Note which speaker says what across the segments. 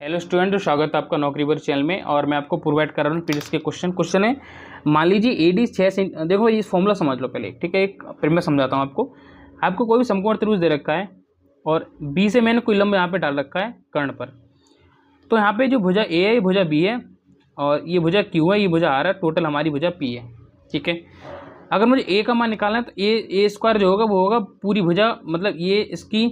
Speaker 1: Hello student, स्वागत है आपका नौकरी पर चैनल में। और मैं आपको प्रोवाइड कर रहा हूँ पीडीएस के क्वेश्चन है। मान लीजिए एडी 6 देखो ये फॉर्मूला समझ लो पहले, ठीक है। एक फिर मैं समझाता हूँ आपको कोई भी समकोण त्रिभुज दे रखा है और बी से मैंने कोई लंब यहाँ पे डाल रखा है कर्ण पर। तो यहाँ पे जो भुजा ए है ये भुजा बी है और ये भुजा क्यू है, ये भुजा आर है, टोटल हमारी भुजा पी है, ठीक है। अगर मुझे ए का मान निकालना है तो ए स्क्वायर जो होगा वो होगा पूरी भुजा, मतलब ये इसकी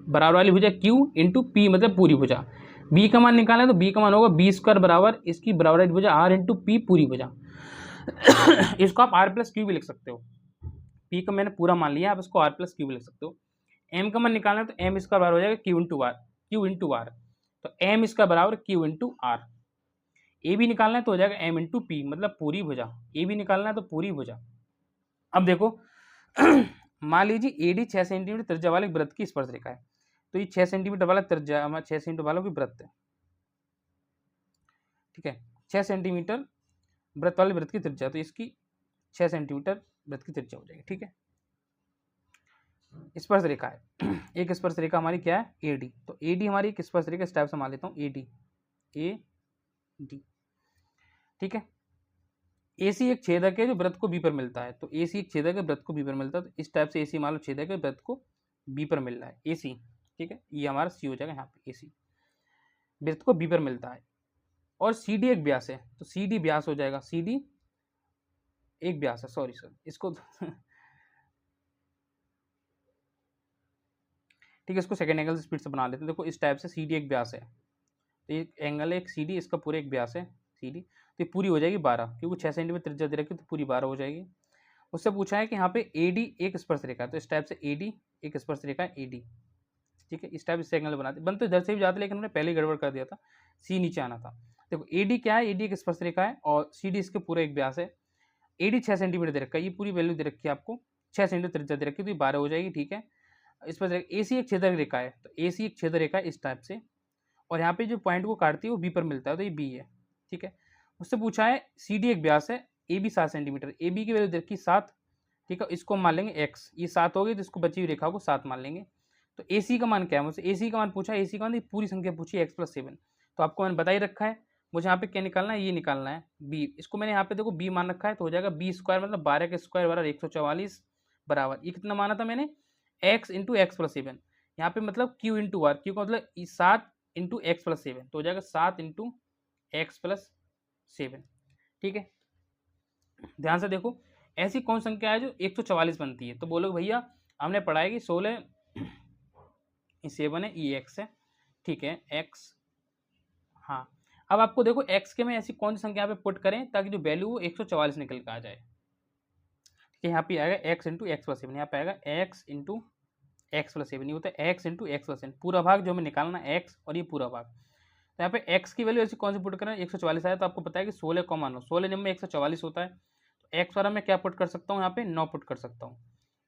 Speaker 1: बराबर वाली भुजा क्यू इंटू पी, मतलब पूरी भुजा। बी का मान निकालना है तो बी का मान होगा बी स्क्वायर बराबर इसकी बराबर वाली भुजा आर इंटू पी पूरी भुजा। इसको आप आर प्लस क्यू भी लिख सकते हो। पी का मैंने पूरा मान लिया, आप इसको आर प्लस क्यू भी लिख सकते हो। एम का मान निकालना है तो एम स्क्वायर बराबर हो जाएगा क्यू इंटू आर, तो एम इसका बराबर क्यू इंटू आर। ए भी निकालना है तो हो जाएगा एम इंटू पी, मतलब पूरी भुजा। ए भी निकालना है तो पूरी भुजा। अब देखो मान लीजिए एडी 6 सेंटीमीटर त्रिज्या वाले वृत्त की स्पर्श रेखा है। तो ये 6 सेंटीमीटर वाला त्रिज्या, 6 सेंटीमीटर वालों की वृत्त है, ठीक है। 6 सेंटीमीटर वृत्त वाले वृत्त की त्रिज्या, तो इसकी 6 सेंटीमीटर वृत्त की त्रिज्या हो जाएगी, ठीक है। स्पर्श रेखा है एक स्पर्श रेखा हमारी क्या है, एडी। तो एडी हमारी एक स्पर्श रेखा, इस टाइप से मान लेता हूँ एडी, ए डी, ठीक है। एसी एक छेदक है जो वृत्त को बी पर मिलता है। तो एसी एक छेदक है, वृत्त को बी पर मिलता है। तो इस टाइप से एसी मान लो छेदक है, वृत्त को बी पर मिल रहा है, एसी, ठीक है। ये हमारा सी हो जाएगा यहाँ पे, एसी वृत्त को बी पर मिलता है। और सी डी एक व्यास है, तो सी डी व्यास हो जाएगा, सी डी एक व्यास है, सॉरी सर इसको ठीक है, इसको सेकेंड एंगल से स्पीड से बना लेते हैं। देखो इस टाइप से सी डी एक व्यास है, तो एक एंगल है एक सी डी, इसका पूरा एक व्यास है सी डी। तो ये पूरी हो जाएगी 12, क्योंकि 6 सेंटीमीटर त्रिज्या दे रखी, तो पूरी 12 हो जाएगी। उससे पूछा है कि यहाँ पे ए डी एक स्पर्श रेखा है, तो इस टाइप से ए डी एक स्पर्श रेखा है, ए डी, ठीक है। इस टाइप से एंगल बनाते बनते इधर से भी जाते, लेकिन उन्होंने पहले गड़बड़ कर दिया था, सी नीचे आना था। देखो ए डी क्या है, ए डी एक स्पर्श रेखा है और सी डी इसके पूरा एक व्यास है। ए डी 6 सेंटीमीटर दे रखा है, ये पूरी वैल्यू दे रखी है आपको, 6 सेंटीमीटर त्रिज्या दे रखी है, तो ये 12 हो जाएगी, ठीक है। इस पर ए सी एक छेदक रेखा है, तो ए सी एक छेदक रेखा है इस टाइप से, और यहाँ पे जो पॉइंट को काटती है वो बी पर मिलता है, तो ये बी है, ठीक है। उससे पूछा है सी डी एक व्यास है, A B 7 centimetre, A B की वैल्यू देखी 7, ठीक है। इसको मान लेंगे एक्स, ये 7 हो गई तो इसको बची हुई रेखा को 7 मान लेंगे। तो ए सी का मान क्या है, मुझसे ए सी का मान पूछा है, ए सी का मान पूरी संख्या पूछी है x+7, तो आपको मैंने बता ही रखा है। मुझे यहाँ पे क्या निकालना है, ये निकालना है बी। इसको मैंने यहाँ पे देखो बी मान रखा है, तो हो जाएगा बी स्क्वायर, मतलब 12 के स्क्वायर बराबर 144 बराबर, ये कितना माना था मैंने, x इंटू x+7। यहाँ पे मतलब q इंटू आर, क्यू का मतलब 7 इंटू x+7, तो हो जाएगा 7 इंटू x+7, ठीक है। ध्यान से देखो ऐसी कौन संख्या है जो 144 बनती है। तो बोलो भैया हमने पढ़ा है कि 16 7 है, ये x है, ठीक है, x। हाँ, अब आपको देखो x के में ऐसी कौन सी संख्या पे पुट करें ताकि जो वैल्यू वो 144 निकल के आ जाए, ठीक है। यहाँ पे आएगा x इंटू x+7, यहाँ पे आएगा x इंटू x+7, ये होता है x इंटू x+7, पूरा भाग जो हमें निकालना है x और ये पूरा भाग। तो यहाँ पे x की वैल्यू ऐसी कौन सी पुट करें, 144 आया, तो आपको पता है कि 16 कॉमा 9, 16 जब में 144 होता है, तो x वाला मैं क्या पुट कर सकता हूँ, यहाँ पे 9 पुट कर सकता हूँ।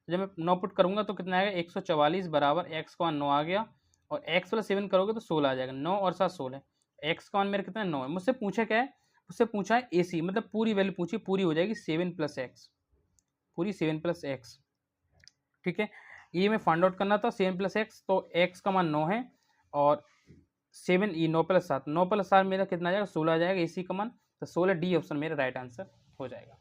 Speaker 1: जब मैं 9 पुट करूँगा तो कितना आएगा, 144 बराबर x का मान 9 आ गया, और x+7 करोगे तो 16 आ जाएगा, 9 और 7 16, x का मान मेरा कितना है 9 है। मुझसे पूछा क्या है, मुझसे पूछा है AC, मतलब पूरी वैल्यू पूछी, पूरी हो जाएगी 7 + x, पूरी 7 + x, ठीक है। ये मैं फाइंड आउट करना था 7 + x, तो x का मान 9 है और 7, ये 9 + 7, 9 + 7 मेरा कितना आ जाएगा, 16 आ जाएगा AC का मान। तो 16 डी ऑप्शन मेरा राइट आंसर हो जाएगा।